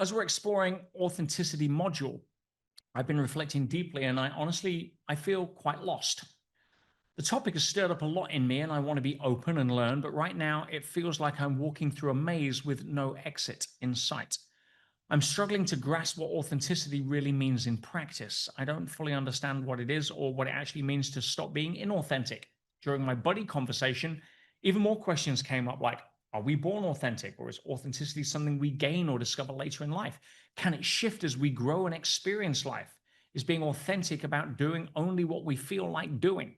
As we're exploring authenticity module, I've been reflecting deeply, and I feel quite lost. The topic has stirred up a lot in me, and I want to be open and learn, but right now it feels like I'm walking through a maze with no exit in sight. I'm struggling to grasp what authenticity really means in practice. I don't fully understand what it is or what it actually means to stop being inauthentic. During my buddy conversation, even more questions came up like, are we born authentic, or is authenticity something we gain or discover later in life? Can it shift as we grow and experience life? Is being authentic about doing only what we feel like doing?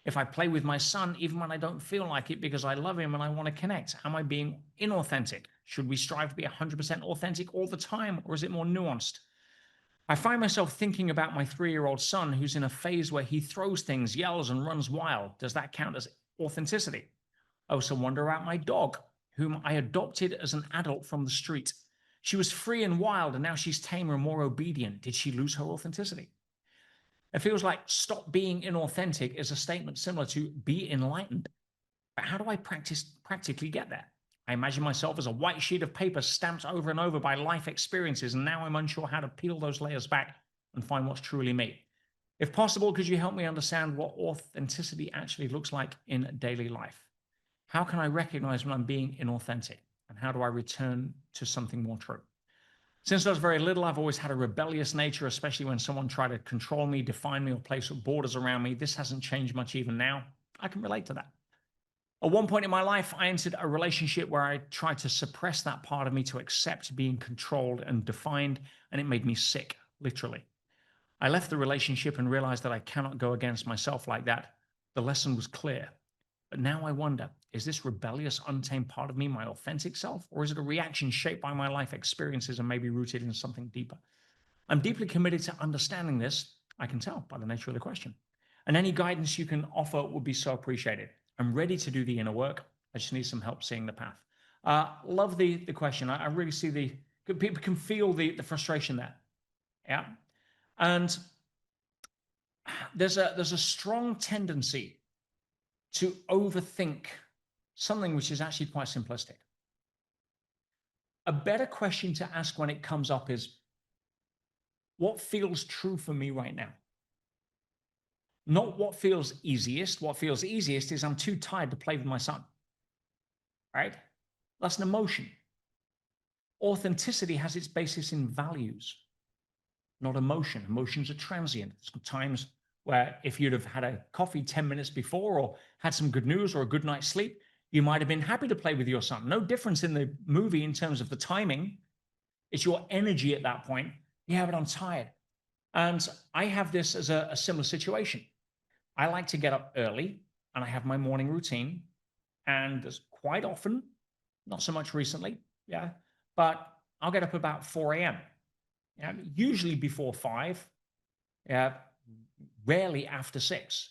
If I play with my son, even when I don't feel like it because I love him and I want to connect, am I being inauthentic? Should we strive to be 100% authentic all the time, or is it more nuanced? I find myself thinking about my 3-year-old son who's in a phase where he throws things, yells, and runs wild. Does that count as authenticity? I also wonder about my dog, whom I adopted as an adult from the street. She was free and wild, and now she's tamer and more obedient. Did she lose her authenticity? It feels like stop being inauthentic is a statement similar to be enlightened. But how do I practically get there? I imagine myself as a white sheet of paper stamped over and over by life experiences, and now I'm unsure how to peel those layers back and find what's truly me. If possible, could you help me understand what authenticity actually looks like in daily life? How can I recognize when I'm being inauthentic? And how do I return to something more true? Since I was very little, I've always had a rebellious nature, especially when someone tried to control me, define me, or place borders around me. This hasn't changed much even now. I can relate to that. At one point in my life, I entered a relationship where I tried to suppress that part of me to accept being controlled and defined, and it made me sick, literally. I left the relationship and realized that I cannot go against myself like that. The lesson was clear. But now I wonder, is this rebellious, untamed part of me my authentic self, or is it a reaction shaped by my life experiences and maybe rooted in something deeper? I'm deeply committed to understanding this. I can tell by the nature of the question. And any guidance you can offer would be so appreciated. I'm ready to do the inner work. I just need some help seeing the path. Love the question. I really see people can feel the frustration there. Yeah. And there's a strong tendency to overthink something which is actually quite simplistic. A better question to ask when it comes up is, what feels true for me right now? Not what feels easiest. What feels easiest is I'm too tired to play with my son. Right? That's an emotion. Authenticity has its basis in values, not emotion. Emotions are transient. There's times where if you'd have had a coffee 10 minutes before or had some good news or a good night's sleep, you might have been happy to play with your son. No difference in the movie in terms of the timing. It's your energy at that point. Yeah, but I'm tired. And I have this as a similar situation. I like to get up early and I have my morning routine. And there's quite often, not so much recently, yeah, but I'll get up about 4 a.m. Yeah, usually before 5, yeah, rarely after 6.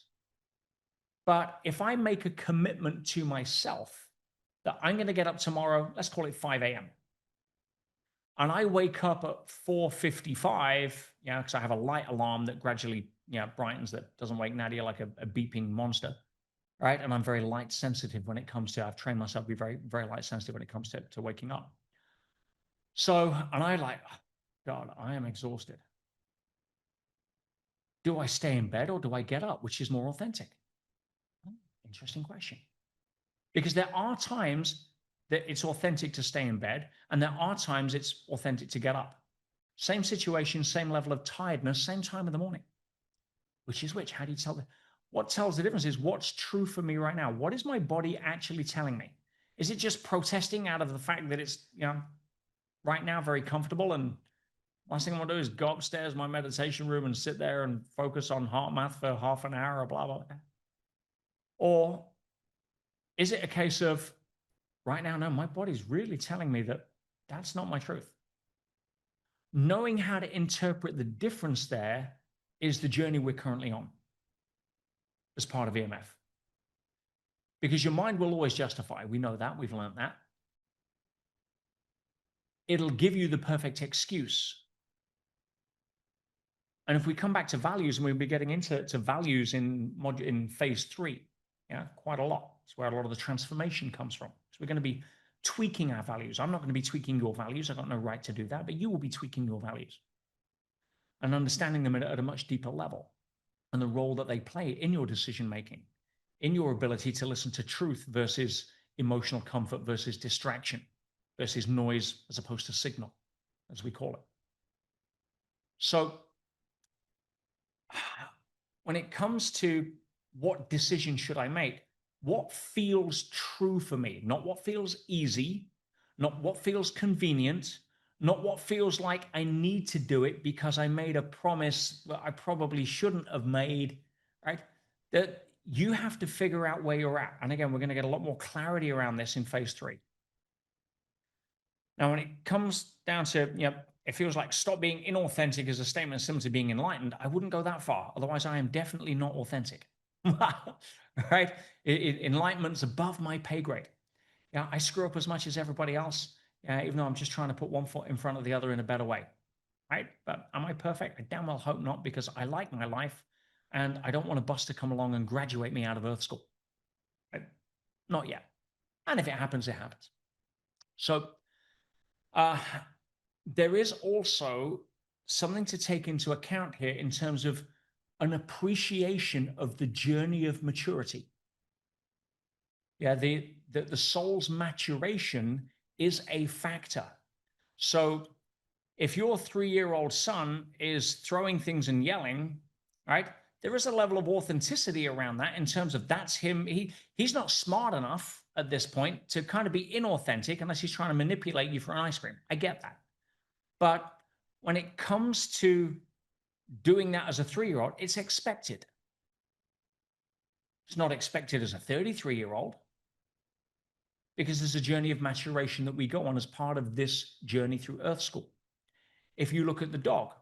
But if I make a commitment to myself that I'm going to get up tomorrow, let's call it 5 a.m., and I wake up at 4:55, yeah, because I have a light alarm that gradually, brightens, that doesn't wake Nadia like a beeping monster, right? And I'm very light sensitive when it comes to, I've trained myself to be very, very light sensitive when it comes to waking up. So, and I like, oh, God, I am exhausted. Do I stay in bed or do I get up? Which is more authentic? Interesting question. Because there are times that it's authentic to stay in bed, and there are times it's authentic to get up. Same situation, same level of tiredness, same time of the morning. Which is which? How do you tell? What tells the difference is what's true for me right now. What is my body actually telling me? Is it just protesting out of the fact that it's, right now very comfortable, and last thing I want to do is go upstairs my meditation room and sit there and focus on heart math for half an hour or blah, blah, blah? Or is it a case of right now, no, my body's really telling me that that's not my truth? Knowing how to interpret the difference there is the journey we're currently on as part of EMF. Because your mind will always justify. We know that. We've learned that. It'll give you the perfect excuse. And if we come back to values, and we'll be getting into values in phase 3, yeah, quite a lot. It's where a lot of the transformation comes from. So we're going to be tweaking our values. I'm not going to be tweaking your values. I've got no right to do that, but you will be tweaking your values and understanding them at a much deeper level and the role that they play in your decision making, in your ability to listen to truth versus emotional comfort versus distraction versus noise as opposed to signal, as we call it. So when it comes to what decision should I make, what feels true for me, not what feels easy, not what feels convenient, not what feels like I need to do it because I made a promise that I probably shouldn't have made, right? That you have to figure out where you're at. And again, we're going to get a lot more clarity around this in phase 3. Now, when it comes down to, it feels like stop being inauthentic as a statement similar to being enlightened, I wouldn't go that far. Otherwise, I am definitely not authentic. Right? Enlightenment's above my pay grade. Yeah, I screw up as much as everybody else, even though I'm just trying to put one foot in front of the other in a better way. Right? But am I perfect? I damn well hope not, because I like my life and I don't want a bus to come along and graduate me out of Earth School. Right? Not yet. And if it happens, it happens. So, there is also something to take into account here in terms of an appreciation of the journey of maturity. Yeah, the soul's maturation is a factor. So if your 3-year-old son is throwing things and yelling, right, there is a level of authenticity around that in terms of that's him. He's not smart enough at this point to kind of be inauthentic unless he's trying to manipulate you for an ice cream. I get that. But when it comes to doing that as a 3-year-old, it's expected. It's not expected as a 33-year-old, because there's a journey of maturation that we go on as part of this journey through Earth School. If you look at the dog,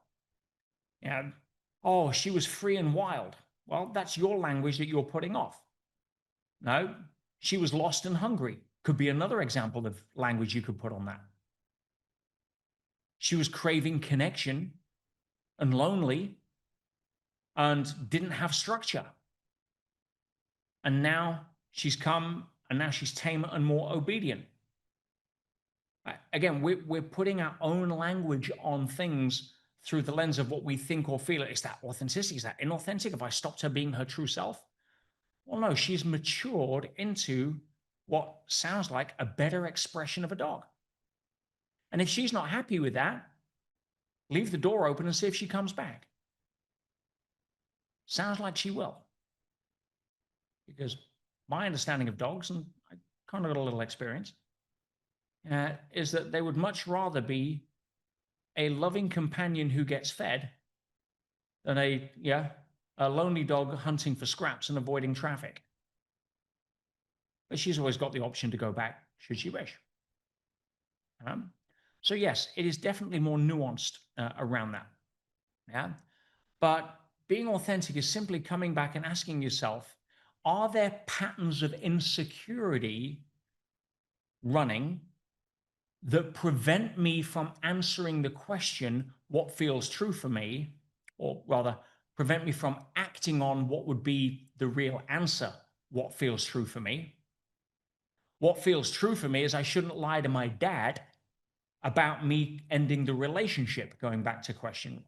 oh, she was free and wild. Well, that's your language that you're putting off. No, she was lost and hungry. Could be another example of language you could put on that. She was craving connection and lonely and didn't have structure. And now she's come, and now she's tamer and more obedient. Again, we're putting our own language on things through the lens of what we think or feel. Is that authenticity? Is that inauthentic? Have I stopped her being her true self? Well, no, she's matured into what sounds like a better expression of a dog. And if she's not happy with that, leave the door open and see if she comes back. Sounds like she will. Because my understanding of dogs, and I kind of got a little experience, is that they would much rather be a loving companion who gets fed than a lonely dog hunting for scraps and avoiding traffic. But she's always got the option to go back should she wish. So yes, it is definitely more nuanced around that. Yeah, but being authentic is simply coming back and asking yourself, are there patterns of insecurity running that prevent me from answering the question, what feels true for me, or rather, prevent me from acting on what would be the real answer, what feels true for me? What feels true for me is I shouldn't lie to my dad about me ending the relationship, going back to question.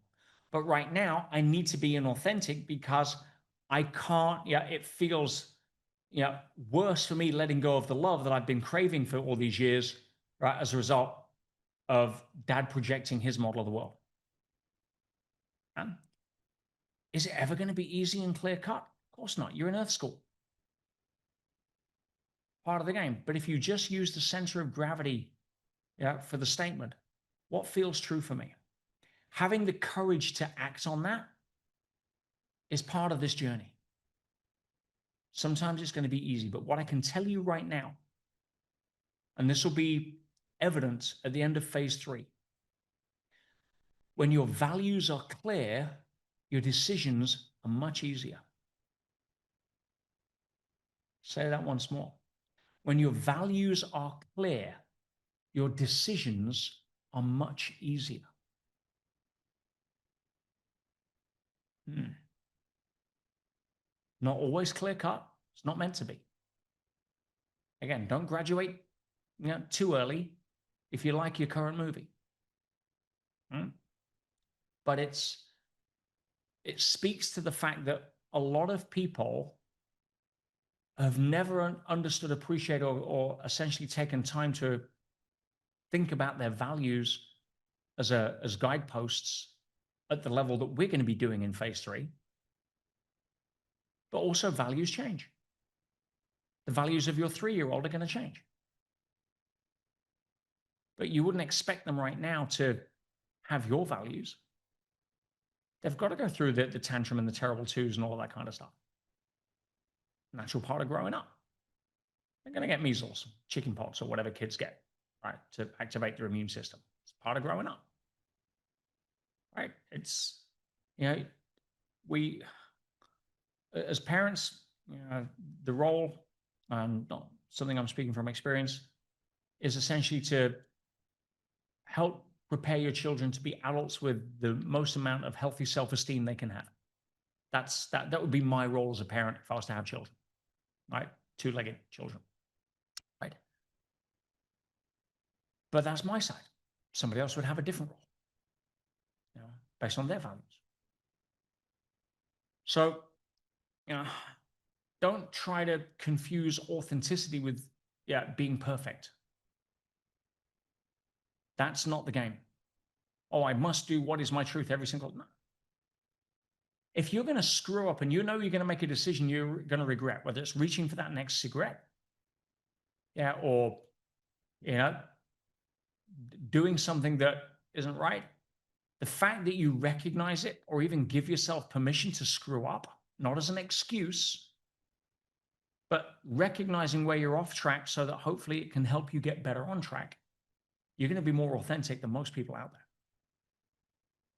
But right now, I need to be inauthentic because I can't, it feels worse for me letting go of the love that I've been craving for all these years, right, as a result of dad projecting his model of the world. Is it ever going to be easy and clear cut? Of course not. You're in Earth School. Part of the game. But if you just use the center of gravity for the statement, what feels true for me? Having the courage to act on that is part of this journey. Sometimes it's going to be easy, but what I can tell you right now, and this will be evident at the end of phase 3, when your values are clear, your decisions are much easier. Say that once more. When your values are clear, your decisions are much easier. Not always clear cut. It's not meant to be. Again, don't graduate too early if you like your current movie. But it speaks to the fact that a lot of people have never understood, appreciated, or essentially taken time to think about their values as guideposts at the level that we're going to be doing in phase 3. But also values change. The values of your 3-year-old are going to change. But you wouldn't expect them right now to have your values. They've got to go through the tantrum and the terrible twos and all that kind of stuff. Natural part of growing up. They're going to get measles, chickenpox, or whatever kids get, right, to activate their immune system. It's part of growing up, right? It's, we, as parents, the role, and not something I'm speaking from experience, is essentially to help prepare your children to be adults with the most amount of healthy self-esteem they can have. That would be my role as a parent if I was to have children, right? 2-legged children, right? But that's my side. Somebody else would have a different role, based on their values. So, don't try to confuse authenticity with, being perfect. That's not the game. Oh, I must do what is my truth every single time. If you're going to screw up and you're going to make a decision you're going to regret, whether it's reaching for that next cigarette, or, doing something that isn't right, the fact that you recognize it or even give yourself permission to screw up, not as an excuse, but recognizing where you're off track so that hopefully it can help you get better on track, you're going to be more authentic than most people out there.